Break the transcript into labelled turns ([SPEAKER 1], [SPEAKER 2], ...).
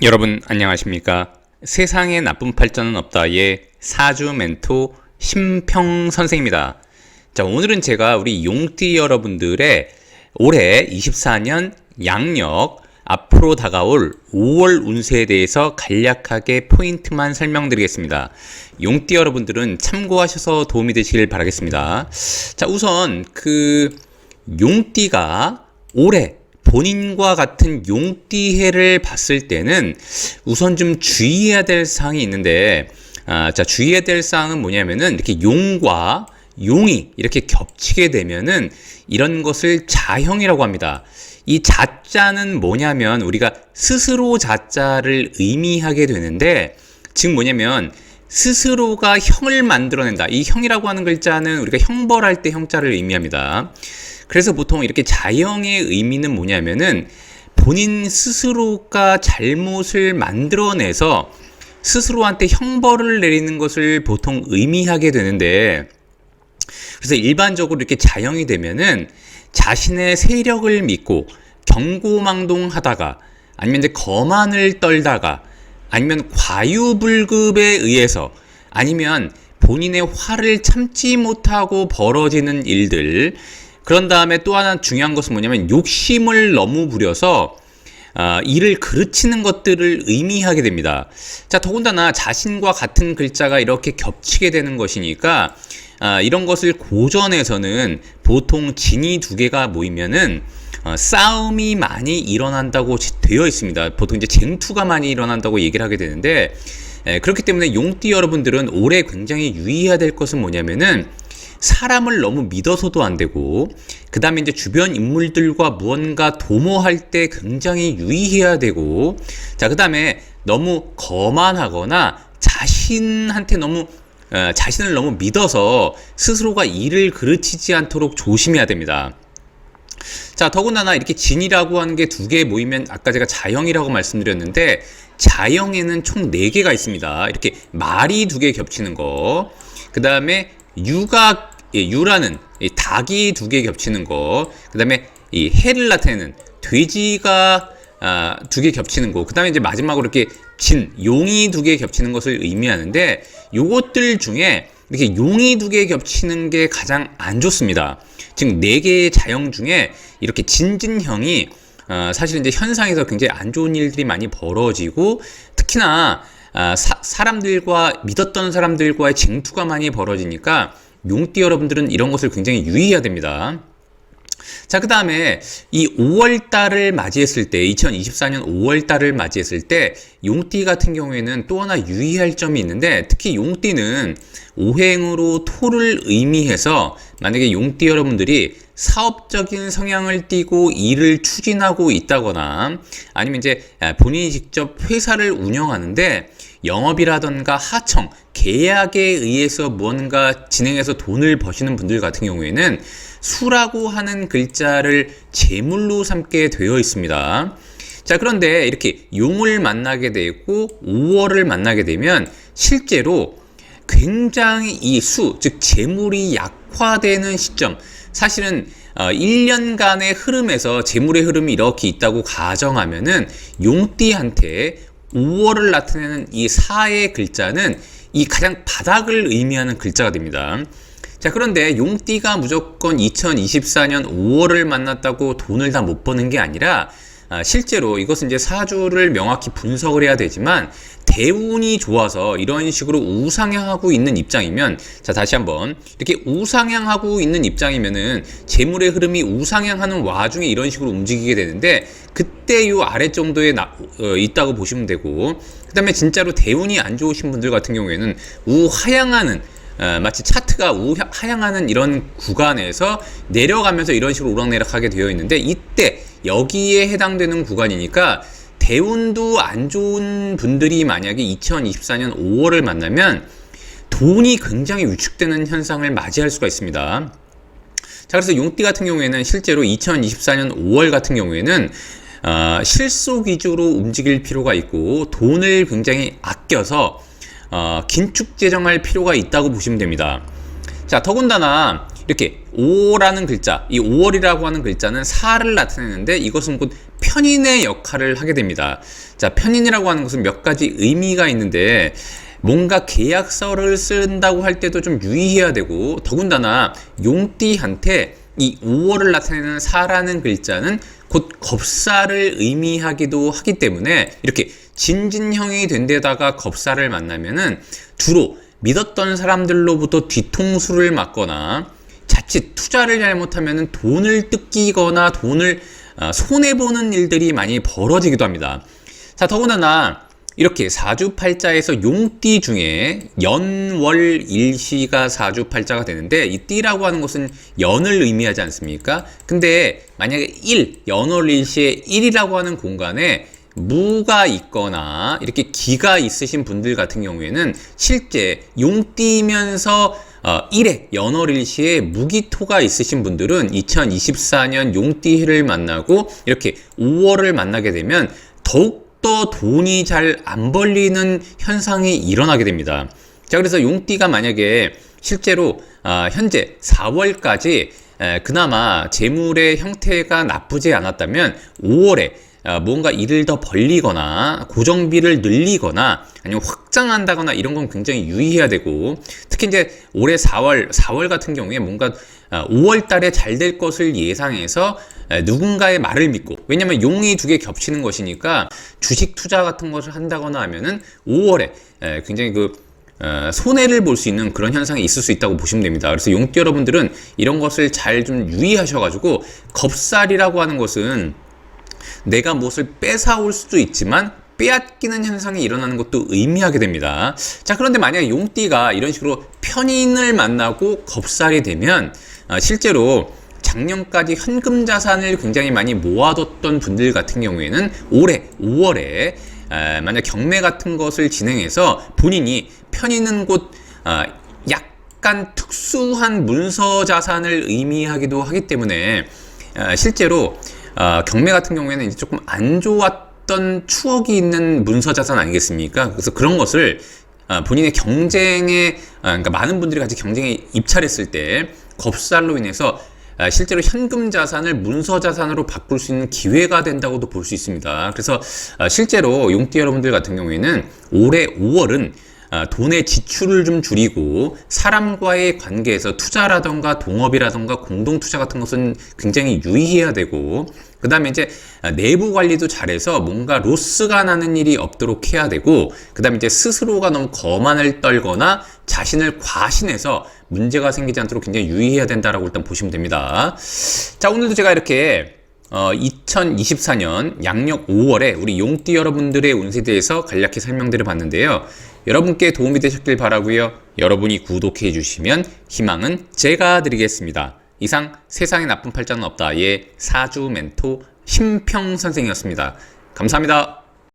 [SPEAKER 1] 여러분 안녕하십니까? 세상에 나쁜 팔자는 없다의 사주 멘토 심평 선생입니다. 자, 오늘은 제가 우리 용띠 여러분들의 올해 24년 양력 앞으로 다가올 5월 운세에 대해서 간략하게 포인트만 설명드리겠습니다. 용띠 여러분들은 참고하셔서 도움이 되시길 바라겠습니다. 자, 우선 용띠가 올해 본인과 같은 용띠해를 봤을 때는 우선 좀 주의해야 될 사항이 있는데, 자, 주의해야 될 사항은 뭐냐면은 이렇게 용과 용이 이렇게 겹치게 되면은 이런 것을 자형이라고 합니다. 이 자자는 뭐냐면 우리가 스스로 자자를 의미하게 되는데, 즉 뭐냐면 스스로가 형을 만들어낸다. 이 형이라고 하는 글자는 우리가 형벌할 때 형자를 의미합니다. 그래서 보통 이렇게 자형의 의미는 뭐냐면은 본인 스스로가 잘못을 만들어내서 스스로한테 형벌을 내리는 것을 보통 의미하게 되는데, 그래서 일반적으로 이렇게 자형이 되면은 자신의 세력을 믿고 경고망동하다가, 아니면 이제 거만을 떨다가, 아니면 과유불급에 의해서, 아니면 본인의 화를 참지 못하고 벌어지는 일들, 그런 다음에 또 하나 중요한 것은 뭐냐면 욕심을 너무 부려서 일을 그르치는 것들을 의미하게 됩니다. 자, 더군다나 자신과 같은 글자가 이렇게 겹치게 되는 것이니까 이런 것을 고전에서는 보통 진이 두 개가 모이면은 싸움이 많이 일어난다고 되어 있습니다. 보통 이제 쟁투가 많이 일어난다고 얘기를 하게 되는데, 그렇기 때문에 용띠 여러분들은 올해 굉장히 유의해야 될 것은 뭐냐면은 사람을 너무 믿어서도 안 되고, 그 다음에 이제 주변 인물들과 무언가 도모할 때 굉장히 유의해야 되고, 자, 그 다음에 너무 거만하거나 자신한테 너무 자신을 너무 믿어서 스스로가 일을 그르치지 않도록 조심해야 됩니다. 자, 더군다나 이렇게 진이라고 하는 게 두 개 모이면 아까 제가 자형이라고 말씀드렸는데, 자형에는 총 4개가 있습니다. 이렇게 말이 두 개 겹치는 거, 그 다음에 유라는 닭이 두 개 겹치는 거, 그 다음에 이 해를 나타내는 돼지가 두 개 겹치는 거, 그 다음에 이제 마지막으로 이렇게 용이 두 개 겹치는 것을 의미하는데, 요것들 중에 이렇게 용이 두 개 겹치는 게 가장 안 좋습니다. 즉 4개의 자형 중에 이렇게 진진형이 사실 이제 현상에서 굉장히 안 좋은 일들이 많이 벌어지고, 특히나 사람들과 믿었던 사람들과의 쟁투가 많이 벌어지니까 용띠 여러분들은 이런 것을 굉장히 유의해야 됩니다. 자, 그 다음에 이 5월달을 맞이했을 때, 2024년 5월달을 맞이했을 때 용띠 같은 경우에는 또 하나 유의할 점이 있는데, 특히 용띠는 오행으로 토를 의미해서 만약에 용띠 여러분들이 사업적인 성향을 띠고 일을 추진하고 있다거나, 아니면 이제 본인이 직접 회사를 운영하는데 영업이라던가 하청, 계약에 의해서 무언가 진행해서 돈을 버시는 분들 같은 경우에는 수라고 하는 글자를 제물로 삼게 되어 있습니다. 자, 그런데 이렇게 용을 만나게 되고 5월을 만나게 되면 실제로 굉장히 이 즉 재물이 약화되는 시점, 사실은 1년간의 흐름에서 재물의 흐름이 이렇게 있다고 가정하면은 용띠한테 5월을 나타내는 이 사의 글자는 이 가장 바닥을 의미하는 글자가 됩니다. 자, 그런데 용띠가 무조건 2024년 5월을 만났다고 돈을 다 못 버는 게 아니라, 실제로 이것은 이제 사주를 명확히 분석을 해야 되지만, 대운이 좋아서 이런 식으로 우상향하고 있는 입장이면, 자, 다시 한번 이렇게 우상향하고 있는 입장이면은 재물의 흐름이 우상향하는 와중에 이런 식으로 움직이게 되는데, 그때 요 아래 정도에 있다고 보시면 되고, 그 다음에 진짜로 대운이 안 좋으신 분들 같은 경우에는 우하향하는, 마치 차트가 우하향하는 이런 구간에서 내려가면서 이런 식으로 오락내락하게 되어 있는데, 이때 여기에 해당되는 구간이니까 대운도 안 좋은 분들이 만약에 2024년 5월을 만나면 돈이 굉장히 위축되는 현상을 맞이할 수가 있습니다. 자, 그래서 용띠 같은 경우에는 실제로 2024년 5월 같은 경우에는 실속 위주로 움직일 필요가 있고, 돈을 굉장히 아껴서 긴축 재정할 필요가 있다고 보시면 됩니다. 자, 더군다나 이렇게 5월이라는 글자, 이 5월이라고 하는 글자는 사를 나타내는데 이것은 곧 편인의 역할을 하게 됩니다. 자, 편인이라고 하는 것은 몇 가지 의미가 있는데 뭔가 계약서를 쓴다고 할 때도 좀 유의해야 되고, 더군다나 용띠한테 이 5월을 나타내는 사라는 글자는 곧 겁사를 의미하기도 하기 때문에 이렇게 진진형이 된 데다가 겁사를 만나면은 주로 믿었던 사람들로부터 뒤통수를 맞거나 자칫 투자를 잘못하면 돈을 뜯기거나 돈을 손해보는 일들이 많이 벌어지기도 합니다. 자, 더군다나 이렇게 사주팔자에서 용띠 중에 연월일시가 사주팔자가 되는데, 이 띠라고 하는 것은 연을 의미하지 않습니까? 근데 만약에 연월일시에 1이라고 하는 공간에 무가 있거나 이렇게 기가 있으신 분들 같은 경우에는 실제 용띠면서 1회 연월일시에 무기토가 있으신 분들은 2024년 용띠해를 만나고 이렇게 5월을 만나게 되면 더욱더 돈이 잘 안 벌리는 현상이 일어나게 됩니다. 자, 그래서 용띠가 만약에 실제로 현재 4월까지 그나마 재물의 형태가 나쁘지 않았다면 5월에 뭔가 일을 더 벌리거나 고정비를 늘리거나 아니면 확장한다거나 이런 건 굉장히 유의해야 되고, 특히 이제 올해 4월 같은 경우에 뭔가 5월 달에 잘 될 것을 예상해서 누군가의 말을 믿고, 왜냐면 용이 두 개 겹치는 것이니까 주식 투자 같은 것을 한다거나 하면은 5월에 굉장히 손해를 볼 수 있는 그런 현상이 있을 수 있다고 보시면 됩니다. 그래서 용띠 여러분들은 이런 것을 잘 좀 유의하셔가지고, 겁살이라고 하는 것은 내가 무엇을 뺏어올 수도 있지만 빼앗기는 현상이 일어나는 것도 의미하게 됩니다. 자, 그런데 만약에 용띠가 이런 식으로 편인을 만나고 겁살이 되면 실제로 작년까지 현금 자산을 굉장히 많이 모아뒀던 분들 같은 경우에는 올해 5월에 만약 경매 같은 것을 진행해서 본인이 편인은 곧 약간 특수한 문서 자산을 의미하기도 하기 때문에 실제로 경매 같은 경우에는 이제 조금 안 좋았던 추억이 있는 문서 자산 아니겠습니까? 그래서 그런 것을 본인의 경쟁에, 그러니까 많은 분들이 같이 경쟁에 입찰했을 때 겁살로 인해서 실제로 현금 자산을 문서 자산으로 바꿀 수 있는 기회가 된다고도 볼 수 있습니다. 그래서 실제로 용띠 여러분들 같은 경우에는 올해 5월은 돈의 지출을 좀 줄이고 사람과의 관계에서 투자라던가 동업이라던가 공동투자 같은 것은 굉장히 유의해야 되고, 그 다음에 이제 내부 관리도 잘해서 뭔가 로스가 나는 일이 없도록 해야 되고, 그 다음에 이제 스스로가 너무 거만을 떨거나 자신을 과신해서 문제가 생기지 않도록 굉장히 유의해야 된다라고 일단 보시면 됩니다. 자, 오늘도 제가 이렇게 2024년 양력 5월에 우리 용띠 여러분들의 운세에 대해서 간략히 설명드려 봤는데요. 여러분께 도움이 되셨길 바라고요. 여러분이 구독해 주시면 희망은 제가 드리겠습니다. 이상 세상에 나쁜 팔자는 없다의 사주 멘토 심평 선생이었습니다. 감사합니다.